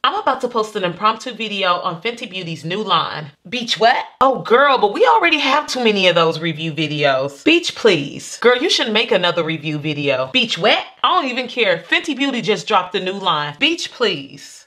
I'm about to post an impromptu video on Fenty Beauty's new line. Beach what? Oh girl, but we already have too many of those review videos. Beach please. Girl, you should make another review video. Beach wet? I don't even care. Fenty Beauty just dropped a new line. Beach please.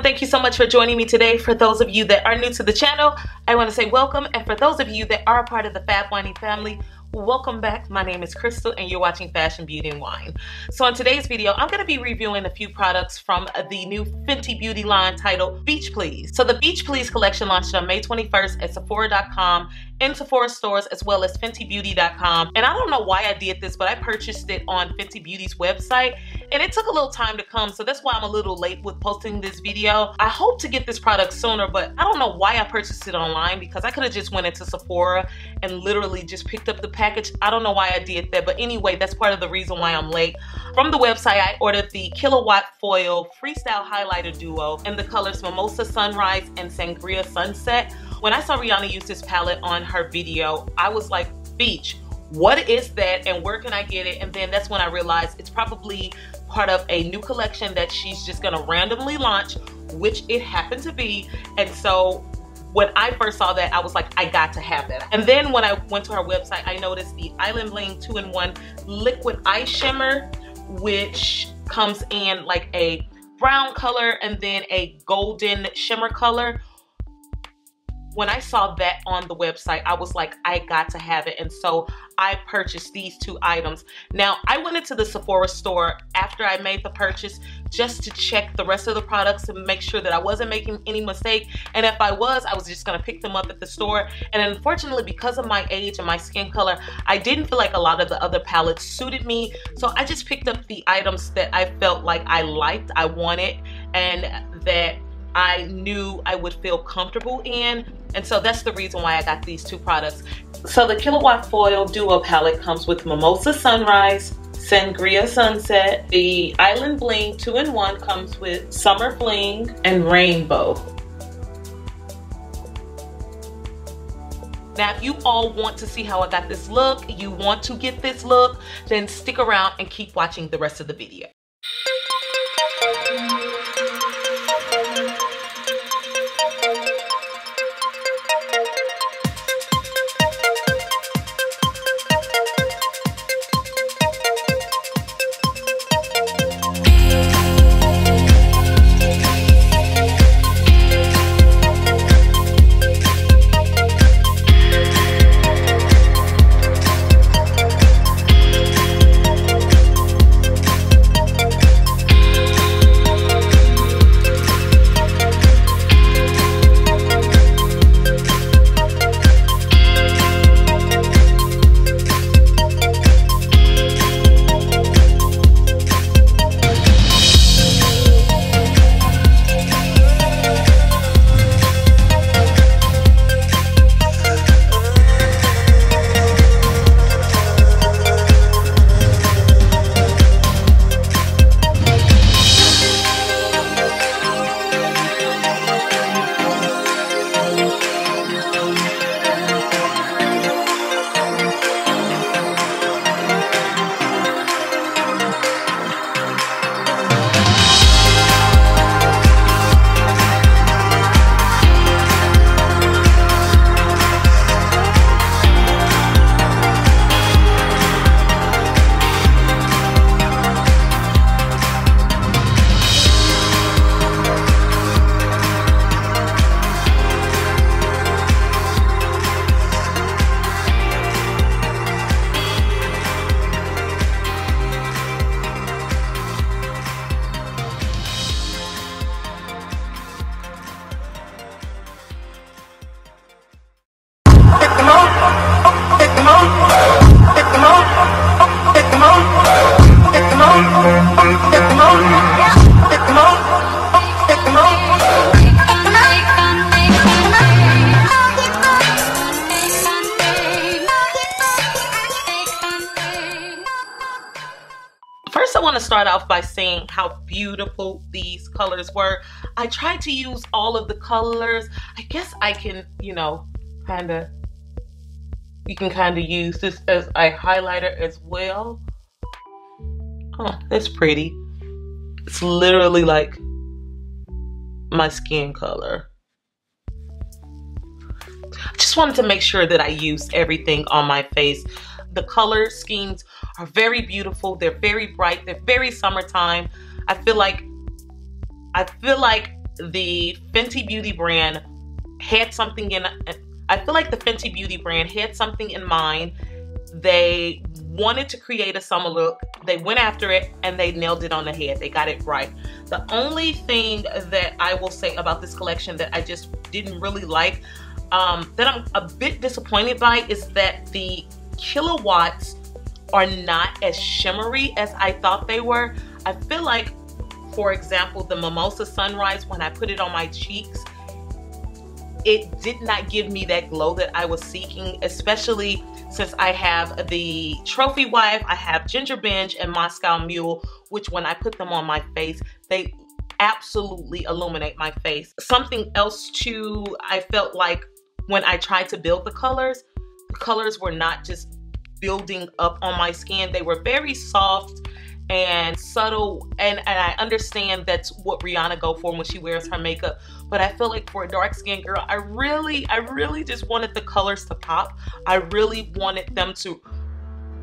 Thank you so much for joining me today. For those of you that are new to the channel, I want to say welcome, and for those of you that are a part of the Fab Whiny family, welcome back. My name is Crystal and you're watching Fashion, Beauty, and Wine. So in today's video, I'm going to be reviewing a few products from the new Fenty Beauty line titled Beach Please. So the Beach Please collection launched on May 21st at Sephora.com, in Sephora stores, as well as FentyBeauty.com. And I don't know why I did this, but I purchased it on Fenty Beauty's website and it took a little time to come, so that's why I'm a little late with posting this video. I hope to get this product sooner, but I don't know why I purchased it online, because I could have just went into Sephora and literally just picked up the package. I don't know why I did that, but anyway, that's part of the reason why I'm late. From the website, I ordered the Kilowatt Foil Freestyle Highlighter Duo in the colors Mimosa Sunrise and Sangria Sunset. When I saw Rihanna use this palette on her video, I was like, Beach, what is that and where can I get it? And then that's when I realized it's probably part of a new collection that she's just gonna randomly launch, which it happened to be. And so when I first saw that, I was like, I got to have that. And then when I went to her website, I noticed the Island Bling 2-in-1 Liquid Eye Shimmer, which comes in like a brown color and then a golden shimmer color. When I saw that on the website, I was like, I got to have it. And so I purchased these two items. Now, I went into the Sephora store after I made the purchase just to check the rest of the products and make sure that I wasn't making any mistake. And if I was just gonna pick them up at the store. And unfortunately, because of my age and my skin color, I didn't feel like a lot of the other palettes suited me. So I just picked up the items that I felt like I liked, I wanted, and that I knew I would feel comfortable in. And so that's the reason why I got these two products. So the Kilowatt Foil Duo palette comes with Mimosa Sunrise, Sangria Sunset. The Island Bling 2-in-1 comes with Summer Fling and Rainbow. Now, if you all want to see how I got this look, you want to get this look, then stick around and keep watching the rest of the video. start off by saying how beautiful these colors were. I tried to use all of the colors. I guess I can, you know, you can kind of use this as a highlighter as well. Oh, that's pretty. It's literally like my skin color. I just wanted to make sure that I used everything on my face. The color schemes are very beautiful. They're very bright. They're very summertime. I feel like the Fenty Beauty brand had something in. I feel like the Fenty Beauty brand had something in mind. They wanted to create a summer look. They went after it and they nailed it on the head. They got it right. The only thing that I will say about this collection that I just didn't really like, that I'm a bit disappointed by, is that the kilowatts are not as shimmery as I thought they were. I feel like, for example, the Mimosa Sunrise, when I put it on my cheeks, it did not give me that glow that I was seeking, especially since I have the Trophy Wife, I have Ginger Binge and Moscow Mule, which when I put them on my face, they absolutely illuminate my face. Something else too, I felt like when I tried to build the colors were not just building up on my skin. They were very soft and subtle, and I understand that's what Rihanna go for when she wears her makeup, but I feel like for a dark skinned girl, I really just wanted the colors to pop. I really wanted them to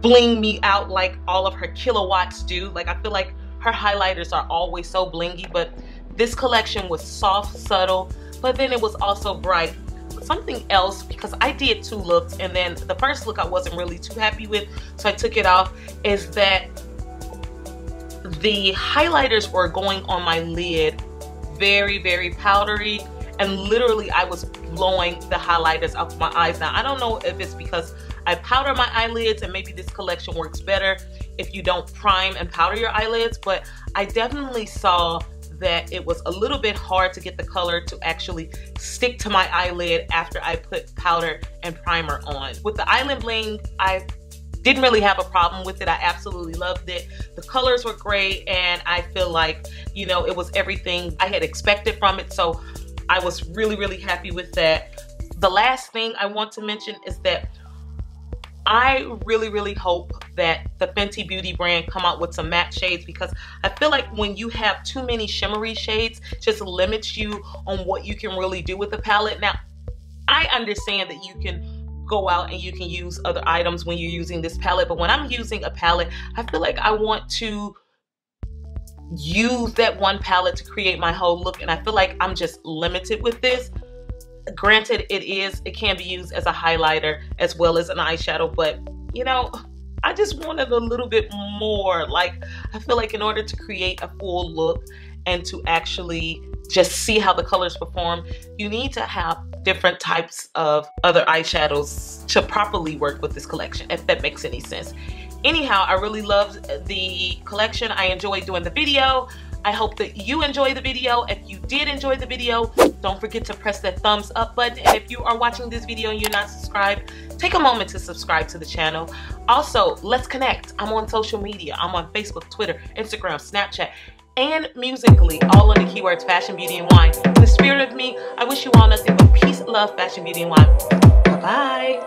bling me out like all of her kilowatts do. Like, I feel like her highlighters are always so blingy, but this collection was soft, subtle, but then it was also bright. Something else, because I did 2 looks, and then the first look I wasn't really too happy with, so I took it off, is that the highlighters were going on my lid very powdery, and literally I was blowing the highlighters off my eyes. Now, I don't know if it's because I powder my eyelids, and maybe this collection works better if you don't prime and powder your eyelids, but I definitely saw that it was a little bit hard to get the color to actually stick to my eyelid after I put powder and primer on. With the eyelid bling, I didn't really have a problem with it. I absolutely loved it. The colors were great, and I feel like, you know, it was everything I had expected from it, so I was really happy with that. The last thing I want to mention is that I really hope that the Fenty Beauty brand come out with some matte shades, because I feel like when you have too many shimmery shades, it just limits you on what you can really do with the palette. Now, I understand that you can go out and you can use other items when you're using this palette, but when I'm using a palette, I feel like I want to use that one palette to create my whole look, and I feel like I'm just limited with this. Granted, it can be used as a highlighter as well as an eyeshadow, but you know, I just wanted a little bit more. Like, I feel like in order to create a full look and to actually just see how the colors perform, you need to have different types of other eyeshadows to properly work with this collection, if that makes any sense. Anyhow, I really loved the collection. I enjoyed doing the video. I hope that you enjoy the video. If you did enjoy the video, don't forget to press that thumbs up button. And if you are watching this video and you're not subscribed, take a moment to subscribe to the channel. Also, let's connect. I'm on social media. I'm on Facebook, Twitter, Instagram, Snapchat, and Musically, all on the keywords fashion, beauty, and wine. In the spirit of me, I wish you all nothing but peace, love, fashion, beauty, and wine. Bye-bye.